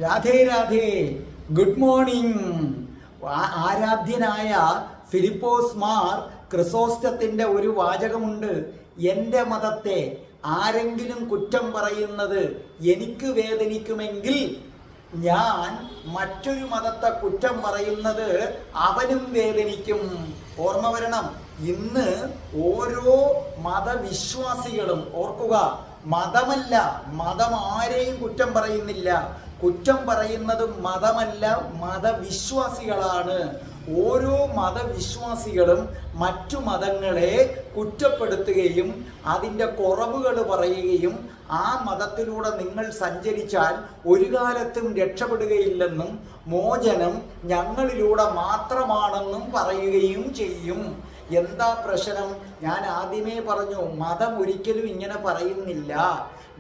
Radhe Radhe, good morning. ആരാധ്യനായ ഫിലിപ്പോസ് മാർ ക്രിസോസ്റ്റത്തിന്റെ ഒരു വാചകമുണ്ട്. എൻ്റെ മതത്തെ ആരെങ്കിലും കുറ്റം പറയുന്നത് എനിക്ക് വേദനിക്കുമെങ്കിൽ ഞാൻ മറ്റൊരു മതത്തെ കുറ്റം പറയുന്നത് അവനും വേദനിക്കും. ഓർമ്മ വരണം, ഇന്ന് ഓരോ മതവിശ്വാസികളും ഓർക്കുക, മതമല്ല, മതം ആരെയും കുറ്റം പറയുന്നില്ല. കുറ്റം പറയുന്നത് മതമല്ല, മതവിശ്വാസികളാണ്. ഓരോ മതവിശ്വാസികളും മറ്റു മതങ്ങളെ കുറ്റപ്പെടുത്തുകയും അതിൻ്റെ കുറവുകൾ പറയുകയും ആ മതത്തിലൂടെ നിങ്ങൾ സഞ്ചരിച്ചാൽ ഒരു കാലത്തും രക്ഷപ്പെടുകയില്ലെന്നും മോചനം ഞങ്ങളിലൂടെ മാത്രമാണെന്നും പറയുകയും ചെയ്യും. എന്താ പ്രശ്നം? ഞാൻ ആദ്യമേ പറഞ്ഞു, മതം ഒരിക്കലും ഇങ്ങനെ പറയുന്നില്ല.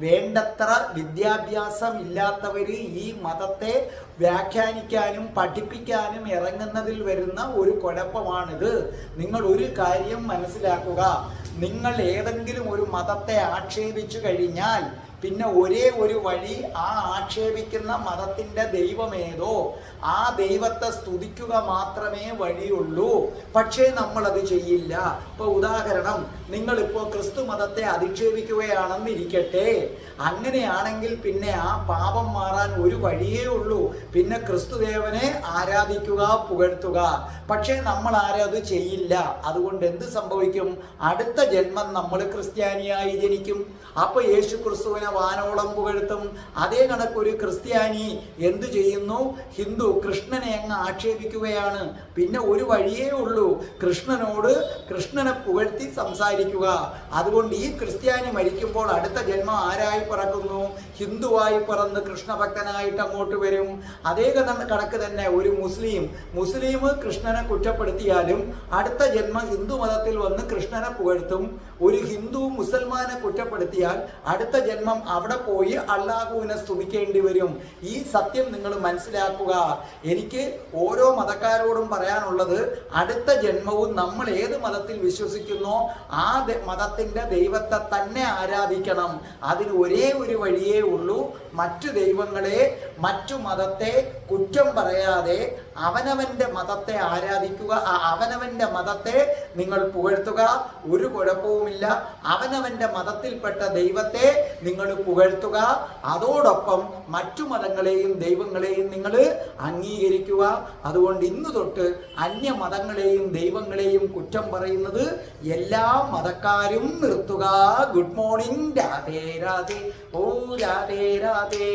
വേണ്ടത്ര വിദ്യാഭ്യാസം ഇല്ലാത്തവര് ഈ മതത്തെ വ്യാഖ്യാനിക്കാനും പഠിപ്പിക്കാനും ഇറങ്ങുന്നതിൽ വരുന്ന ഒരു കുഴപ്പമാണിത്. നിങ്ങൾ ഒരു കാര്യം മനസ്സിലാക്കുക, നിങ്ങൾ ഏതെങ്കിലും ഒരു മതത്തെ ആക്ഷേപിച്ചു കഴിഞ്ഞാൽ പിന്നെ ഒരേ ഒരു വഴി, ആ ആക്ഷേപിക്കുന്ന മതത്തിൻ്റെ ദൈവമേതോ ആ ദൈവത്തെ സ്തുതിക്കുക മാത്രമേ വഴിയുള്ളൂ. പക്ഷേ നമ്മളത് ചെയ്യില്ല. ഇപ്പോൾ ഉദാഹരണം, നിങ്ങളിപ്പോൾ ക്രിസ്തു മതത്തെ അധിക്ഷേപിക്കുകയാണെന്ന് ഇരിക്കട്ടെ. അങ്ങനെയാണെങ്കിൽ പിന്നെ ആ പാപം മാറാൻ ഒരു വഴിയേ ഉള്ളൂ, പിന്നെ ക്രിസ്തുദേവനെ ആരാധിക്കുക, പുകഴ്ത്തുക. പക്ഷേ നമ്മൾ ആരും അത് ചെയ്യില്ല. അതുകൊണ്ട് എന്ത് സംഭവിക്കും? അടുത്ത ജന്മം നമ്മൾ ക്രിസ്ത്യാനിയായി ജനിക്കും. അപ്പോൾ യേശു ക്രിസ്തുവിനെ വാനോളം പുകഴ്ത്തും. അതേ കണക്കൊരു ക്രിസ്ത്യാനി എന്തു ചെയ്യുന്നു? ഹിന്ദു കൃഷ്ണനെ അങ്ങ് ആക്ഷേപിക്കുകയാണ്. പിന്നെ ഒരു വഴിയേ ഉള്ളൂ, കൃഷ്ണനെ പുകഴ്ത്തി സംസാരിക്കുക. അതുകൊണ്ട് ഈ ക്രിസ്ത്യാനി മരിക്കുമ്പോൾ അടുത്ത ജന്മം ആരായി പിറക്കുന്നു? ഹിന്ദുവായി പിറന്ന് കൃഷ്ണഭക്തനായിട്ട് അങ്ങോട്ട് വരും. അതേ കണക്ക് തന്നെ ഒരു മുസ്ലിം കൃഷ്ണനെ കുറ്റപ്പെടുത്തിയാലും അടുത്ത ജന്മം ഹിന്ദു മതത്തിൽ വന്ന് കൃഷ്ണനെ പുകഴ്ത്തും. ഒരു ഹിന്ദു മുസൽമാനെ കുറ്റപ്പെടുത്തിയാൽ അടുത്ത ജന്മം അവിടെ പോയി അള്ളാഹുവിനെ സ്തുതിക്കേണ്ടി വരും. ഈ സത്യം നിങ്ങൾ മനസ്സിലാക്കുക. എനിക്ക് ഓരോ മതക്കാരോടും പറയാനുള്ളത്, അടുത്ത ജന്മവും നമ്മൾ ഏത് മതത്തിൽ വിശ്വസിക്കുന്നോ ആ മതത്തിന്റെ ദൈവത്തെ തന്നെ ആരാധിക്കണം. അതിന് ഒരേ ഒരു വഴിയേ ഉള്ളൂ, മറ്റു ദൈവങ്ങളെ, മറ്റു മതത്തെ കുറ്റം പറയാതെ അവനവന്റെ മതത്തെ ആരാധിക്കുക, അവനവന്റെ മതത്തെ നിങ്ങൾ പുകഴ്ത്തുക. ഒരു കുഴപ്പവുമില്ല. അവനവന്റെ മതത്തിൽപ്പെട്ട ദൈവത്തെ നിങ്ങൾ പുകഴ്ത്തുക. അതോടൊപ്പം മറ്റു മതങ്ങളെയും ദൈവങ്ങളെയും നിങ്ങൾ അംഗീകരിക്കുക. അതുകൊണ്ട് ഇന്നു തൊട്ട് അന്യ മതങ്ങളെയും ദൈവങ്ങളെയും കുറ്റം പറയുന്നത് എല്ലാ മതക്കാരും നിർത്തുക. Good morning. രാധേ രാധേ. ഓ രാധേ രാധേ.